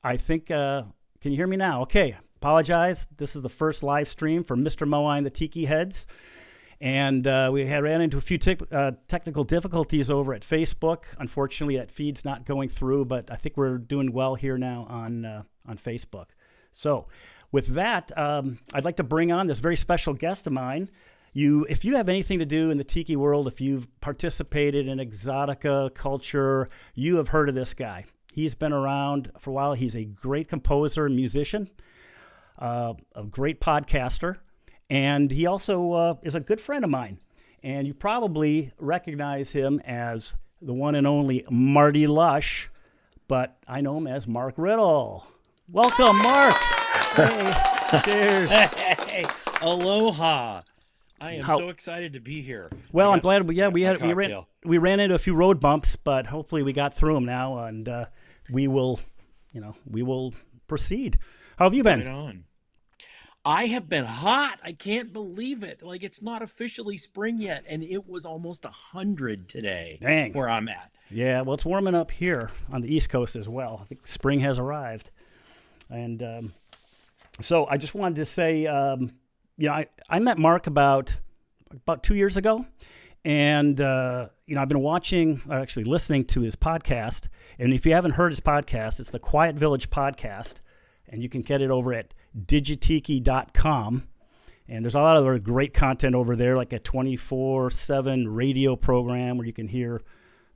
I think, can you hear me now? Okay, apologize. This is the first live stream for Mr. Moai and the Tikiheads. And we ran into a few technical difficulties over at Facebook. Unfortunately, that feed's not going through, but I think we're doing well here now on Facebook. So with that, I'd like to bring on this very special guest of mine. If you have anything to do in the tiki world, if you've participated in exotica culture, you have heard of this guy. He's been around for a while. He's a great composer and musician, a great podcaster, and he also is a good friend of mine. And you probably recognize him as the one and only Marty Lush, but I know him as Mark Riddle. Welcome, Mark. Hey, cheers. Hey, aloha. I am so excited to be here. Well, I'm glad. We ran into a few road bumps, but hopefully we got through them now, and we will proceed. How have you been? Right on. I have been hot. I can't believe it. Like, it's not officially spring yet, and it was almost 100 today. Dang. Where I'm at. Yeah, well, it's warming up here on the East Coast as well. I think spring has arrived. And so I just wanted to say, I met Mark about 2 years ago. And, I've been listening to his podcast. And if you haven't heard his podcast, it's the Quiet Village Podcast. And you can get it over at digitiki.com. And there's a lot of other great content over there, like a 24/7 radio program where you can hear,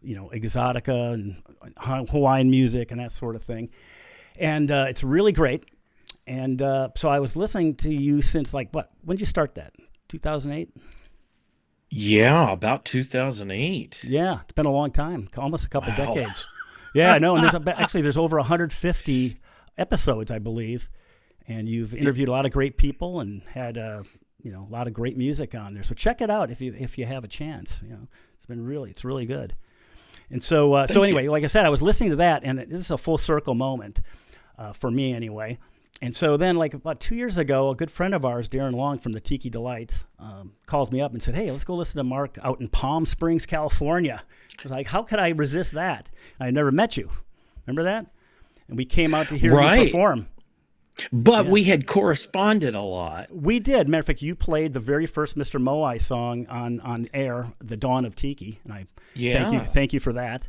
exotica and Hawaiian music and that sort of thing. And it's really great. And so I was listening to you since, when did you start that? 2008? Yeah, about 2008. Yeah, it's been a long time, almost a couple decades. Yeah, I know. And there's over 150 episodes, I believe. And you've interviewed a lot of great people and had a lot of great music on there. So check it out if you have a chance. It's really good. And so anyway, like I said, I was listening to that, and this is a full circle moment for me anyway. And so then, about 2 years ago, a good friend of ours, Darren Long from the Tiki Delights, calls me up and said, "Hey, let's go listen to Mark out in Palm Springs, California." I was like, how could I resist that? I never met you. Remember that? And we came out to hear you perform. But we had corresponded a lot. We did. Matter of fact, you played the very first Mr. Moai song on air, The Dawn of Tiki. And thank you for that.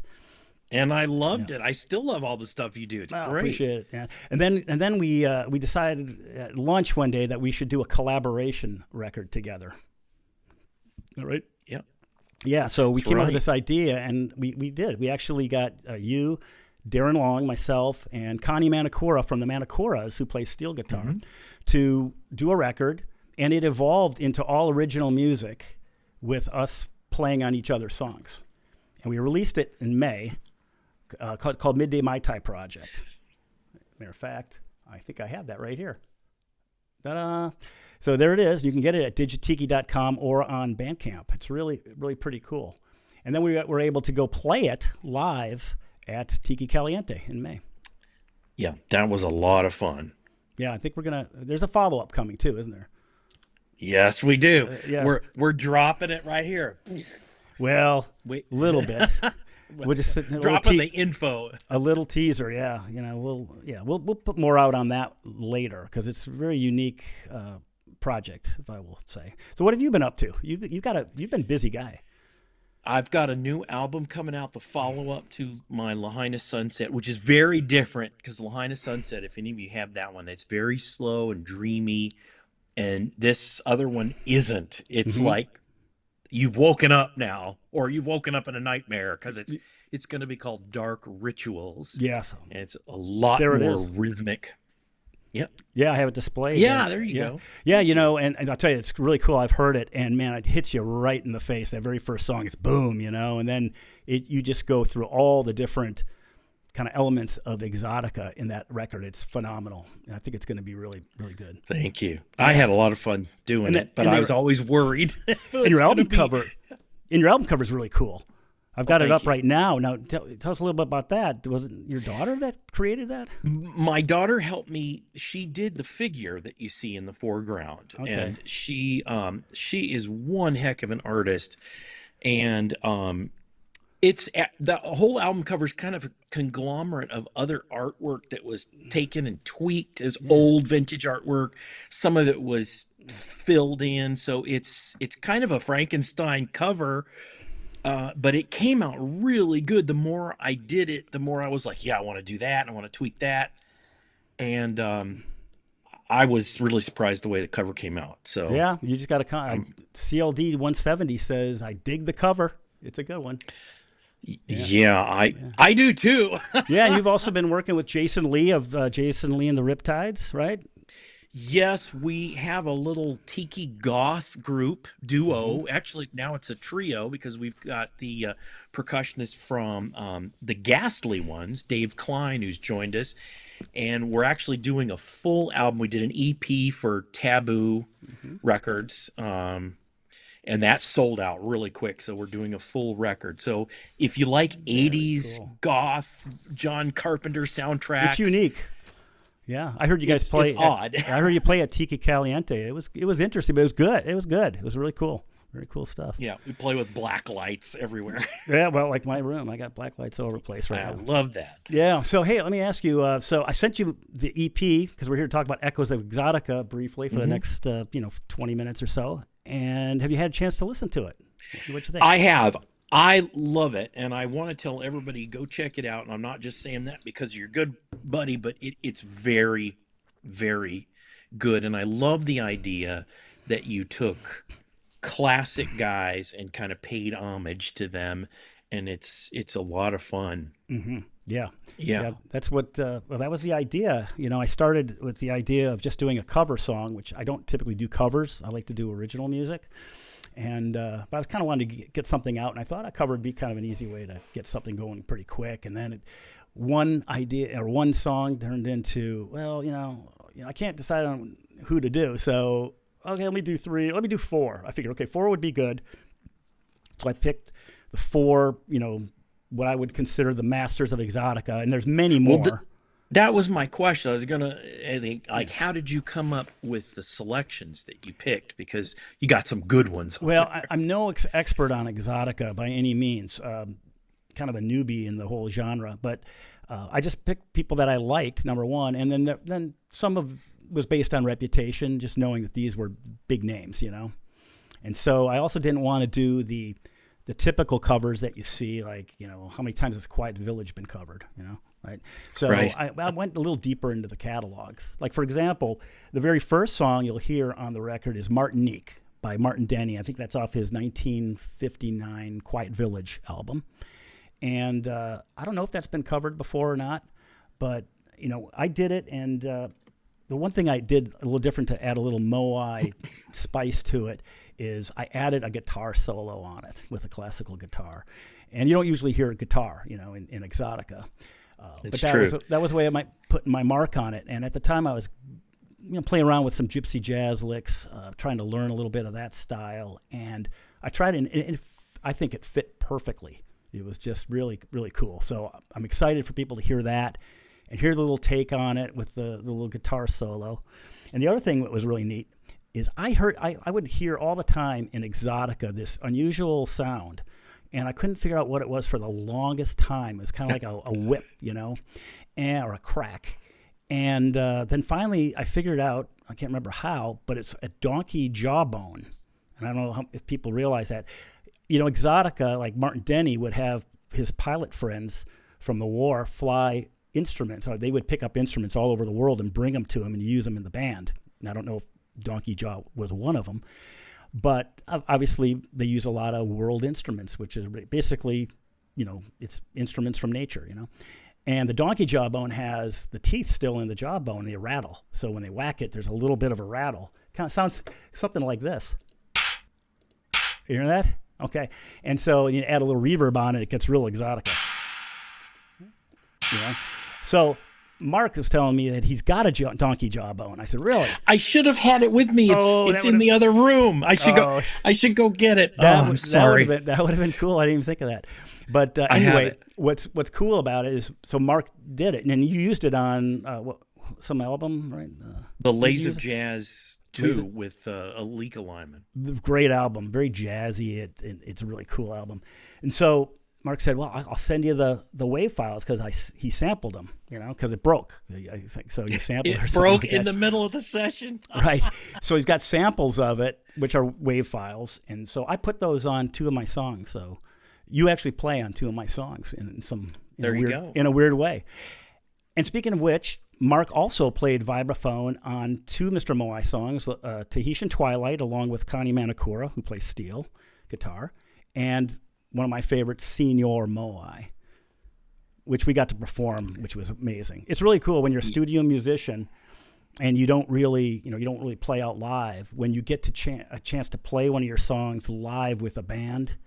And I loved it. I still love all the stuff you do. It's great. Appreciate it. Yeah. And then we decided at lunch one day that we should do a collaboration record together. All right. Yeah. Yeah. So we came up with this idea, and we did. We actually got you, Darren Long, myself, and Connie Manacora from the Manacoras, who plays steel guitar, to do a record, and it evolved into all original music with us playing on each other's songs. And we released it in May. Called Midday Mai Tai Project. Matter of fact, I think I have that right here. Ta-da! So there it is. You can get it at digitiki.com or on Bandcamp. It's really, really pretty cool. And then we were able to go play it live at Tiki Caliente in May. Yeah, that was a lot of fun. Yeah, I think there's a follow-up coming too, isn't there? Yes, we do. We're dropping it right here. Well, a little bit. We'll just dropping the info. A little teaser, yeah. We'll put more out on that later because it's a very unique project, if I will say. So, what have you been up to? You've been a busy guy. I've got a new album coming out, the follow-up to my Lahaina Sunset, which is very different because Lahaina Sunset, if any of you have that one, it's very slow and dreamy, and this other one isn't. It's like you've woken up now, or you've woken up in a nightmare, because it's going to be called Dark Rituals. Yes. And it's a lot more rhythmic. Yep. Yeah, I have it displayed. Yeah, there you go. Yeah, and I'll tell you, it's really cool. I've heard it, and man, it hits you right in the face. That very first song, it's boom, and then you just go through all the different kind of elements of exotica in that record. It's phenomenal, and I think it's going to be really, really good. Thank you. I had a lot of fun doing it, but I was always worried. And your album cover is really cool. I've got it up right now. Now, tell us a little bit about that. Was it your daughter that created that? My daughter helped me. She did the figure that you see in the foreground, and she is one heck of an artist. And The whole album covers kind of a conglomerate of other artwork that was taken and tweaked as old vintage artwork. Some of it was filled in, so it's kind of a Frankenstein cover. But it came out really good. The more I did it, the more I was like, yeah, I want to do that. I want to tweak that. And I was really surprised the way the cover came out. So yeah, you just got to CLD 170 says, I dig the cover. It's a good one. Yeah, I do too. Yeah, and you've also been working with Jason Lee of Jason Lee and the Riptides, right? Yes, we have a little tiki goth group duo. Actually, now it's a trio because we've got the percussionist from the Ghastly Ones, Dave Klein, who's joined us. And we're actually doing a full album. We did an EP for Tamboo Records. And that sold out really quick, so we're doing a full record. So if you like 80s goth John Carpenter soundtracks, it's unique. Yeah, I heard you guys play. It's odd. I heard you play at Tiki Caliente. It was interesting, but it was good. It was good. It was really cool. Very cool stuff. Yeah, we play with black lights everywhere. Yeah, well, like my room, I got black lights all over the place right now. I love that. Yeah. So hey, let me ask you. So I sent you the EP because we're here to talk about Echoes of Exotica briefly for the next 20 minutes or so. And have you had a chance to listen to it? What you think? I have. I love it, and I want to tell everybody, go check it out. And I'm not just saying that because you're a good buddy, but it's very, very good. And I love the idea that you took classic guys and kind of paid homage to them, and it's a lot of fun. Mm-hmm. Yeah. That's what. Well, that was the idea. I started with the idea of just doing a cover song, which I don't typically do covers. I like to do original music. And but I was kind of wanting to get something out, and I thought a cover would be kind of an easy way to get something going pretty quick. And then one idea or one song turned into, well, I can't decide on who to do. So okay, let me do 3. Let me do 4. I figured, okay, 4 would be good. So I picked the 4. What I would consider the masters of Exotica, and there's many more. Well, that was my question. I was gonna how did you come up with the selections that you picked? Because you got some good ones. Well, I'm no expert on Exotica by any means. Kind of a newbie in the whole genre, but I just picked people that I liked, number one, and then some of was based on reputation, just knowing that these were big names, And so I also didn't want to do the typical covers that you see, like, how many times has Quiet Village been covered, right? So right. I went a little deeper into the catalogs. Like, for example, the very first song you'll hear on the record is Martinique by Martin Denny. I think that's off his 1959 Quiet Village album. And I don't know if that's been covered before or not, but, I did it. And the one thing I did a little different to add a little Moai spice to it is I added a guitar solo on it with a classical guitar. And you don't usually hear a guitar, in Exotica. But that was the way I might put my mark on it. And at the time I was playing around with some gypsy jazz licks, trying to learn a little bit of that style. And I tried it, and I think it fit perfectly. It was just really, really cool. So I'm excited for people to hear that and hear the little take on it with the little guitar solo. And the other thing that was really neat is I would hear all the time in Exotica this unusual sound, and I couldn't figure out what it was for the longest time. It was kind of like a whip, or a crack. And then finally I figured out, I can't remember how, but it's a donkey jawbone. And I don't know if people realize that. Exotica, like Martin Denny, would have his pilot friends from the war fly instruments, or they would pick up instruments all over the world and bring them to him and use them in the band. And I don't know if Donkey Jaw was one of them, but obviously they use a lot of world instruments, which is basically, it's instruments from nature, And the donkey jawbone has the teeth still in the jawbone, they rattle. So when they whack it, there's a little bit of a rattle. Kind of sounds something like this. You hear that? Okay. And so you add a little reverb on it, it gets real Exotica. So Mark was telling me that he's got a donkey jawbone. I said, "Really?" I should have had it with me. It's in the other room. I should go get it. I'm sorry. That would have been cool. I didn't even think of that. But anyway, what's cool about it is, so Mark did it, and then you used it on some album, right? The Lays of Jazz 2 with Lyman. Great album, very jazzy. It's a really cool album, and so Mark said, "Well, I'll send you the wave files because he sampled them, because it broke. I think so. He sampled it broke in the middle of the session, right? So he's got samples of it, which are wave files, and so I put those on 2 of my songs. So you actually play on 2 of my songs in a weird way. And speaking of which, Mark also played vibraphone on 2 Mr. Moai songs, Tahitian Twilight, along with Connie Manakura, who plays steel guitar, and one of my favorites, Senior Moai, which we got to perform, which was amazing. It's really cool when you're a studio musician and you don't really play out live. When you get to a chance to play one of your songs live with a band,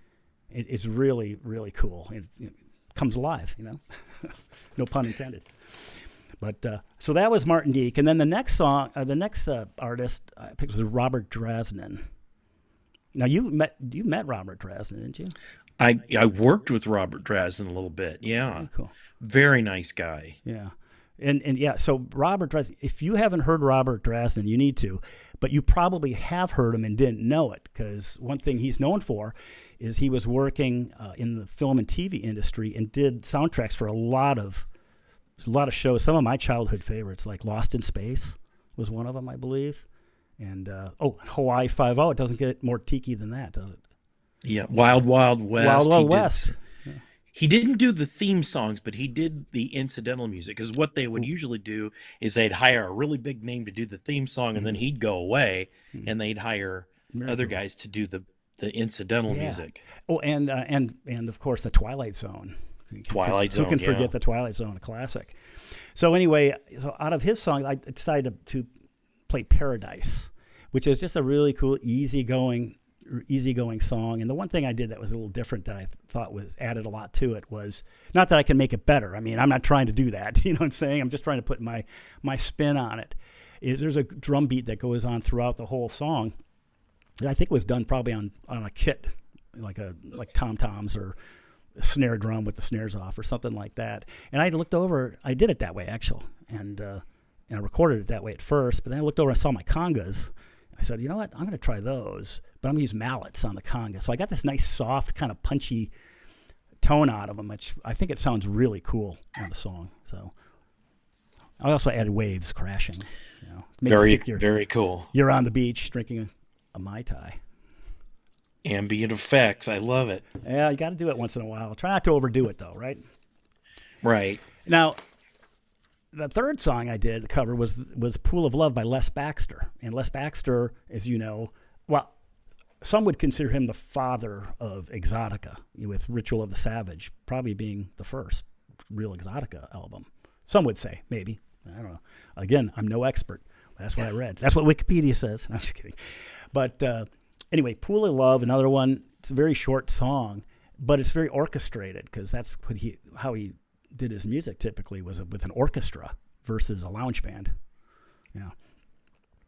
it's really, really cool. It comes alive, no pun intended. But so that was Martinique, and then the next song, artist I picked was Robert Drasnin. Now you met Robert Drasnin, didn't you? I worked with Robert Drasnin a little bit. Yeah. Oh, cool. Very nice guy. Yeah. And yeah, so Robert Drasnin, if you haven't heard Robert Drasnin, you need to, but you probably have heard him and didn't know it, because one thing he's known for is he was working in the film and TV industry and did soundtracks for a lot of shows. Some of my childhood favorites, like Lost in Space was one of them, I believe. And Hawaii Five-0. It doesn't get more tiki than that, does it? Yeah, Wild Wild West. Wild Wild West. He didn't do the theme songs, but he did the incidental music. Because what they would usually do is they'd hire a really big name to do the theme song, and then he'd go away, and they'd hire other guys to do the incidental music. Oh, and of course the Twilight Zone. Twilight Zone. Who can forget the Twilight Zone, a classic? So anyway, out of his song, I decided to play Paradise, which is just a really cool, easygoing song. And the one thing I did that was a little different that I thought was added a lot to it was, not that I can make it better. I mean, I'm not trying to do that. You know what I'm saying? I'm just trying to put my spin on it. There's a drum beat that goes on throughout the whole song that I think was done probably on a kit, like tom-toms or a snare drum with the snares off or something like that. And I looked over, I did it that way actually, and I recorded it that way at first, but then I looked over and I saw my congas. I said, you know what, I'm going to try those, but I'm going to use mallets on the conga. So I got this nice, soft, kind of punchy tone out of them, which I think it sounds really cool on the song. So I also added waves crashing. Very cool. You're on the beach drinking a Mai Tai. Ambient effects. I love it. Yeah, you got to do it once in a while. Try not to overdo it, though, right? Right. Now, the third song I did, the cover, was Pool of Love by Les Baxter. And Les Baxter, as you know, well, some would consider him the father of Exotica, with Ritual of the Savage, probably being the first real Exotica album. Some would say, maybe. I don't know. Again, I'm no expert. That's what I read. That's what Wikipedia says. I'm just kidding. But anyway, Pool of Love, another one. It's a very short song, but it's very orchestrated, because that's how he did his music typically, was with an orchestra versus a lounge band. Yeah.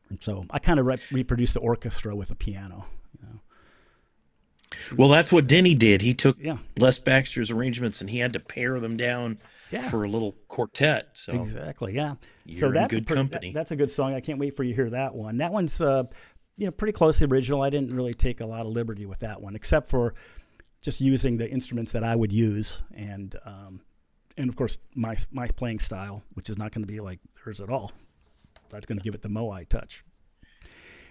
And so I kind of reproduced the orchestra with a piano. Well, that's what Denny did. He took Les Baxter's arrangements and he had to pare them down for a little quartet. So exactly, yeah. You're in good company. That's a good song. I can't wait for you to hear that one. That one's pretty close to the original. I didn't really take a lot of liberty with that one, except for just using the instruments that I would use, and of course my playing style, which is not going to be like hers at all. That's going to give it the Moai touch.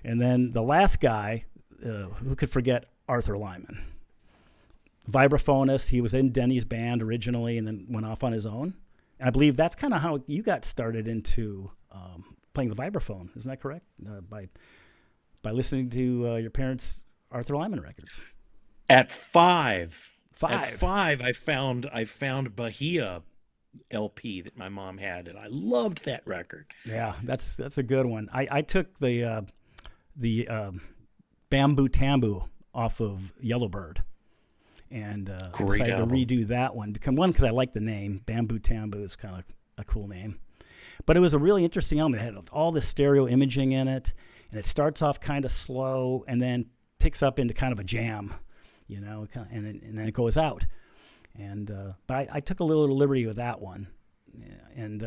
And then the last guy, who could forget Arthur Lyman, vibraphonist. He was in Denny's band originally, and then went off on his own. And I believe that's kind of how you got started into playing the vibraphone. Isn't that correct? By listening to your parents' Arthur Lyman records. At five, I found Bahia LP that my mom had, and I loved that record. Yeah, that's a good one. I took the Bamboo Tamboo off of Yellowbird, and decided to redo that one. Because I like the name. Bamboo Tamboo is kind of a cool name. But it was a really interesting album. It had all this stereo imaging in it, and it starts off kind of slow and then picks up into kind of a jam, and then it goes out. And but I took a little liberty with that one, and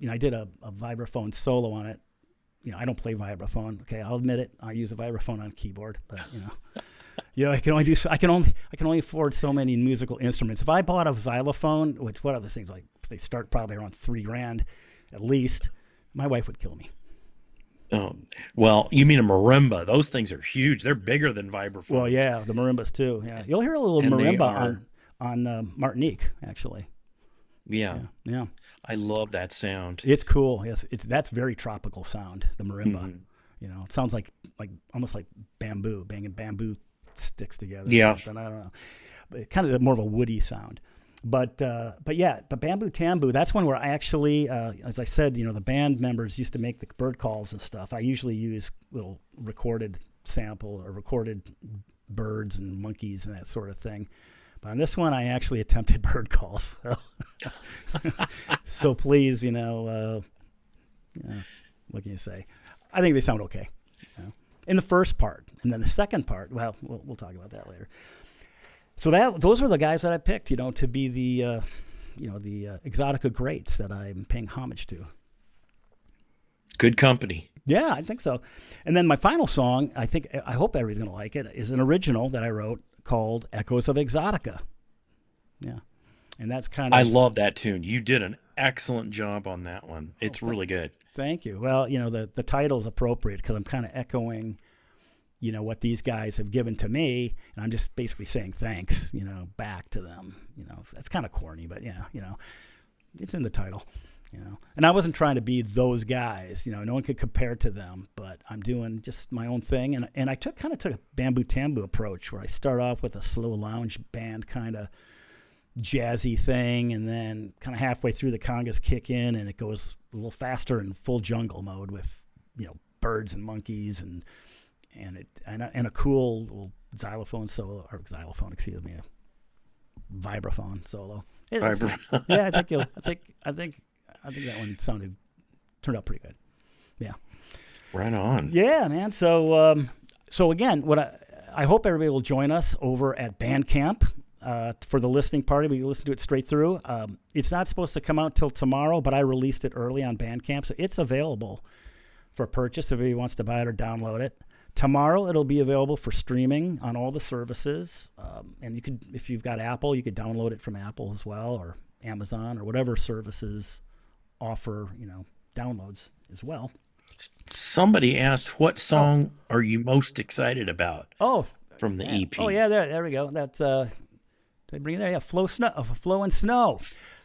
I did a vibraphone solo on it. I don't play vibraphone. Okay, I'll admit it. I use a vibraphone on keyboard, but I can only afford so many musical instruments. If I bought a xylophone, which what other things like they start probably around $3,000 at least, my wife would kill me. Oh, well, you mean a marimba? Those things are huge. They're bigger than vibraphones. Well, yeah, the marimbas too. Yeah, you'll hear a little And they marimba are- on Martinique actually. Yeah, Yeah, I love that sound. it's cool. Yes, that's very tropical sound. The marimba. Mhm. It sounds like almost like bamboo, banging bamboo sticks together. Yeah. Or something. I don't know, but kind of more of a woody sound. But bamboo tamboo. That's one where I actually, as I said, the band members used to make the bird calls and stuff. I usually use little recorded sample or recorded birds and monkeys and that sort of thing. But on this one, I actually attempted bird calls. So please, what can you say? I think they sound okay. In the first part, and then the second part. Well, we'll talk about that later. So those were the guys that I picked, to be the Exotica greats that I'm paying homage to. Good company. Yeah, I think so. And then my final song, I hope everybody's going to like it, is an original that I wrote called Echoes of Exotica. Yeah. And that's kind of... I love that tune. You did an excellent job on that one. It's really good. Thank you. Well, the title is appropriate because I'm kind of echoing, what these guys have given to me, and I'm just basically saying thanks, back to them. That's kind of corny, but yeah, it's in the title. And I wasn't trying to be those guys. No one could compare to them, but I'm doing just my own thing. And I took a bamboo tamboo approach where I start off with a slow lounge band kind of jazzy thing, and then kind of halfway through the congas kick in, and it goes a little faster in full jungle mode with birds and monkeys and a cool little xylophone solo, or xylophone, excuse me, a vibraphone solo. Yeah, I think that one turned out pretty good. Yeah. Right on. Yeah, man. So again, I hope everybody will join us over at Bandcamp for the listening party. We can listen to it straight through. It's not supposed to come out till tomorrow, but I released it early on Bandcamp, so it's available for purchase if anybody wants to buy it or download it. Tomorrow it'll be available for streaming on all the services, and you could, if you've got Apple, you could download it from Apple as well, or Amazon, or whatever services offer downloads as well. Somebody asked, what song are you most excited about? From the EP. Oh yeah, there we go. That's did I bring it there? Yeah, Flow and Snow.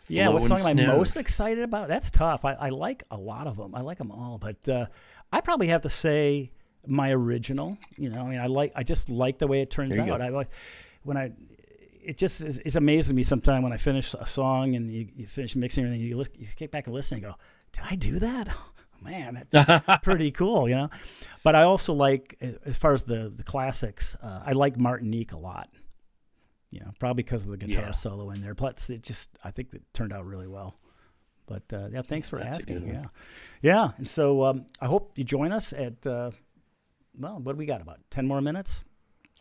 Yeah, what song am I most excited about? That's tough. I like a lot of them. I like them all, but I probably have to say my original. I just like the way it turns out. It just is amazing me sometimes when I finish a song and you finish mixing everything, you get back and listen and go, did I do that? Oh, man, that's pretty cool, But I also like, as far as the classics, I like Martinique a lot. Probably because of the guitar solo in there. Plus, I think it turned out really well. But yeah, thanks for asking. Yeah. And so I hope you join us at what do we got, about 10 more minutes?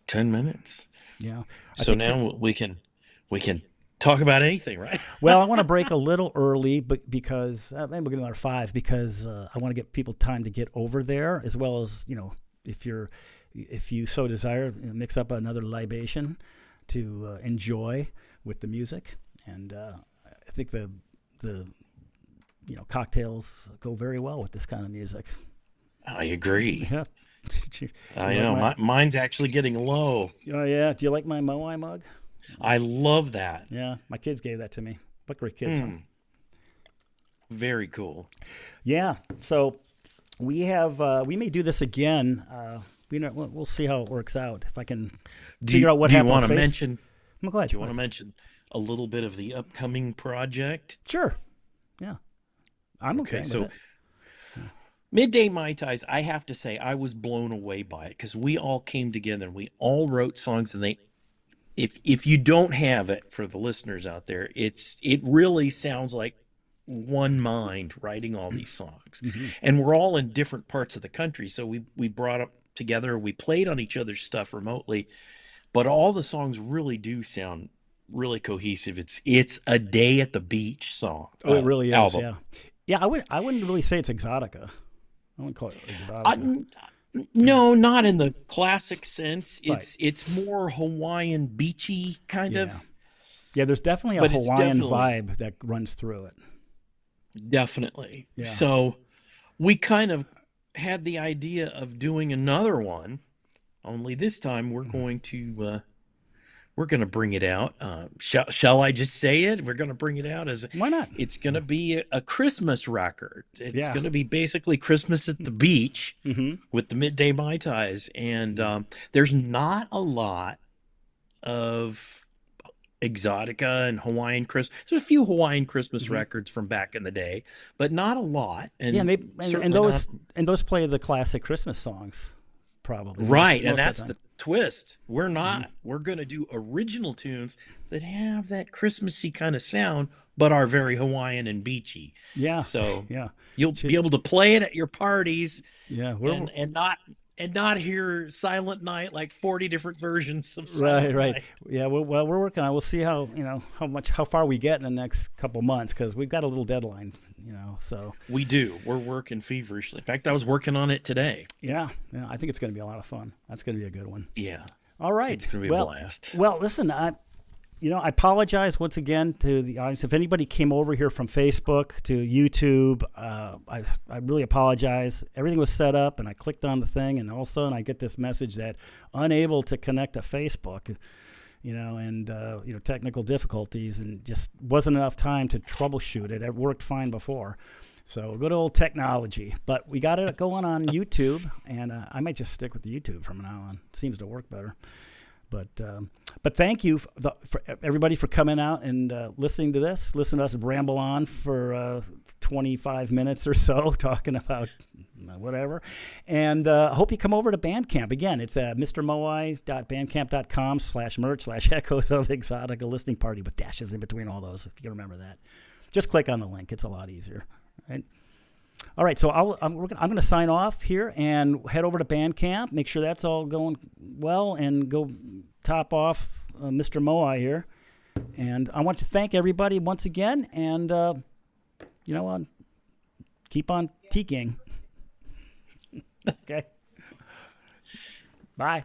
10 minutes. Yeah. So now we can talk about anything, right? Well, I want to break a little early, but because maybe we'll get another 5 because I want to get people time to get over there, as well as if you so desire, mix up another libation to enjoy with the music, and I think the cocktails go very well with this kind of music. I agree. Yeah. I know. Mine's actually getting low. Oh, yeah. Do you like my Moai mug? I love that. Yeah. My kids gave that to me. What great kids. Huh? Very cool. Yeah. So we may do this again. We'll see how it works out. If I can figure out what happened. Do you want to mention? Go ahead. Do you want to mention a little bit of the upcoming project? Sure. Yeah. I'm okay with it. Midday Mai Tais, I have to say, I was blown away by it because we all came together and we all wrote songs, and if you don't have it, for the listeners out there, it really sounds like one mind writing all these songs. Mm-hmm. And we're all in different parts of the country, so we brought up together, we played on each other's stuff remotely, but all the songs really do sound really cohesive. It's a day at the beach song. Oh, it really is. Album. Yeah. I wouldn't really say it's Exotica. I wouldn't call it Exotica. No, not in the classic sense. Right. It's more Hawaiian beachy kind Yeah. of, Yeah, there's definitely a but it's Hawaiian definitely vibe that runs through it. definitely. Yeah. So we kind of had the idea of doing another one, only this time we're going to bring it out. Shall I just say it? We're going to bring it out as Why not? it's going to be a Christmas record. It's Yeah. going to be basically Christmas at the beach Mm-hmm. with the Midday Mai Tais. And there's not a lot of Exotica and Hawaiian Christmas. There's a few Hawaiian Christmas records from back in the day, but not a lot. And Yeah, and certainly those not. and those play the classic Christmas songs, probably. Right, most and of that's the the time. twist. We're not. We're going to do original tunes that have that Christmassy kind of sound, but are very Hawaiian and beachy. Yeah. So Yeah. you'll be able to play it at your parties Yeah. and not hear Silent Night like 40 different versions of Right, Silent right. Night. Yeah, well, we're working on it. We'll see how far we get in the next couple months, because we've got a little deadline, so We do. We're working feverishly. In fact, I was working on it today. yeah, I think it's going to be a lot of fun. That's going to be a good one. Yeah, All right. it's going to be a blast. Well, listen, I apologize once again to the audience. If anybody came over here from Facebook to YouTube, I really apologize. Everything was set up, and I clicked on the thing, and all of a sudden I get this message that unable to connect to Facebook, and technical difficulties, and just wasn't enough time to troubleshoot it. It worked fine before. So good old technology. But we got it going on YouTube, and I might just stick with the YouTube from now on. It seems to work better. But thank you for everybody for coming out and listening to this. Listen to us ramble on for 25 minutes or so talking about whatever. And I hope you come over to Bandcamp. Again, it's mrmoai.bandcamp.com/merch/Echoes of Exotica Listening Party with dashes in between all those, if you can remember that. Just click on the link. It's a lot easier. Right? All right, so I'm going to sign off here and head over to Bandcamp, make sure that's all going well, and go top off Mr. Moai here. And I want to thank everybody once again, and keep on tikiing. Okay. Bye.